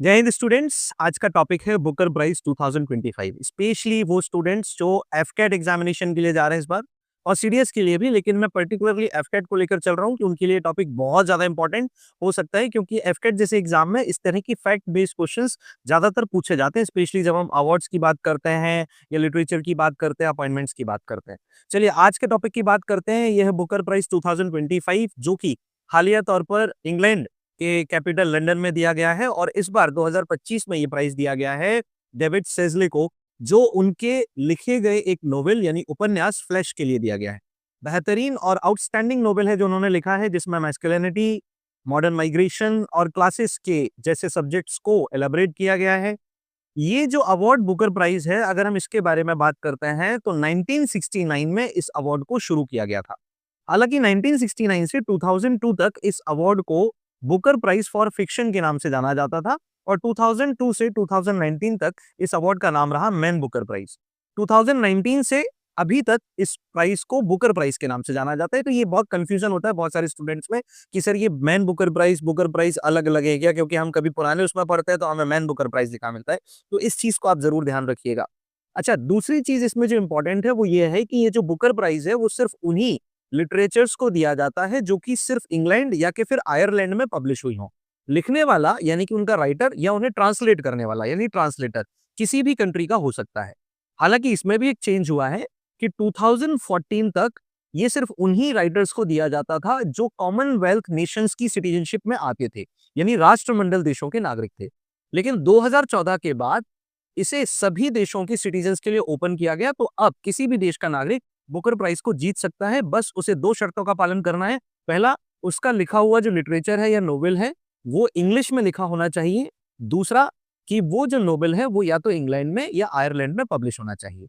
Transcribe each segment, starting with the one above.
जय हिंद स्टूडेंट्स। आज का टॉपिक है बुकर प्राइज 2025। स्पेशली वो स्टूडेंट्स जो एफकेट एग्जामिनेशन के लिए जा रहे हैं इस बार और सीडीएस के लिए भी, लेकिन मैं पर्टिकुलरली एफकेट को लेकर चल रहा हूं कि उनके लिए टॉपिक बहुत ज्यादा इंपॉर्टेंट हो सकता है, क्योंकि एफकेट जैसे एग्जाम में इस तरह की फैक्ट बेस्ड क्वेश्चंस ज्यादातर पूछे जाते हैं, स्पेशली जब हम अवार्ड्स की बात करते हैं या लिटरेचर की बात करते हैं, अपॉइंटमेंट्स की बात करते हैं। चलिए आज के टॉपिक की बात करते हैं। यह है बुकर प्राइज 2025, जो कि हालिया तौर पर इंग्लैंड के कैपिटल लंदन में दिया गया है और इस बार 2025 में ये प्राइज दिया गया है डेविड सेजले को, जो उनके लिखे गए एक नोवेल यानी उपन्यास फ्लैश के लिए दिया गया है। बेहतरीन और आउटस्टैंडिंग नोवेल है जो उन्होंने लिखा है, जिसमें मैस्कुलिनिटी, मॉडर्न माइग्रेशन और क्लासेस के जैसे सब्जेक्ट्स को एलैबोरेट किया गया है। ये जो अवार्ड बुकर प्राइज है, अगर हम इसके बारे में बात करते हैं तो 1969 में इस अवार्ड को शुरू किया गया था। हालांकि 1969 से 2002 तक इस अवार्ड को बुकर प्राइज फॉर फिक्शन के नाम से जाना जाता था और 2002 से 2019 तक इस अवार्ड का नाम रहा मैन बुकर प्राइज। 2019 से अभी तक इस प्राइज को बुकर प्राइज के नाम से जाना जाता है। तो ये बहुत कंफ्यूजन होता है बहुत सारे स्टूडेंट्स में कि सर ये मैन बुकर प्राइज अलग अलग है क्या, क्योंकि हम कभी पुराने उसमें पढ़ते हैं तो हमें मैन बुकर प्राइज लिखा मिलता है। तो इस चीज को आप जरूर ध्यान रखिएगा। अच्छा, दूसरी चीज इसमें जो इंपॉर्टेंट है वो ये है कि ये जो बुकर प्राइज है वो सिर्फ उन्हीं लिटरेचर्स को दिया जाता है जो कि सिर्फ इंग्लैंड या कि फिर आयरलैंड में पब्लिश हुई हो। लिखने वाला यानी कि उनका राइटर या उन्हें ट्रांसलेट करने वाला यानी ट्रांसलेटर किसी भी कंट्री का हो सकता है। हालांकि इसमें भी एक चेंज हुआ है कि 2014 तक ये सिर्फ उन्हीं राइटर्स को दिया जाता था जो कॉमनवेल्थ नेशंस की सिटीजनशिप में आते थे, यानी राष्ट्रमंडल देशों के नागरिक थे। लेकिन 2014 के बाद इसे सभी देशों के सिटीजन्स के लिए ओपन किया गया। तो अब किसी भी देश का नागरिक बुकर प्राइज को जीत सकता है, बस उसे दो शर्तों का पालन करना है। पहला, उसका लिखा हुआ जो लिटरेचर है या नोवेल है वो इंग्लिश में लिखा होना चाहिए। दूसरा, कि वो जो नोवेल है वो या तो इंग्लैंड में या आयरलैंड में पब्लिश होना चाहिए।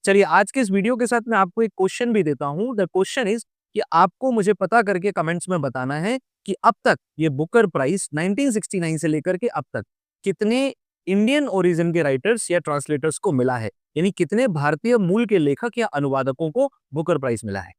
चलिए आज के इस वीडियो के साथ मैं आपको एक क्वेश्चन भी देता हूं। द क्वेश्चन इज कि आपको मुझे पता करके कमेंट्स में बताना है कि अब तक ये बुकर प्राइज 1969 से लेकर के अब तक कितने इंडियन ओरिजिन के राइटर्स या ट्रांसलेटर्स को मिला है, यानी कितने भारतीय मूल के लेखक या अनुवादकों को बुकर प्राइज मिला है।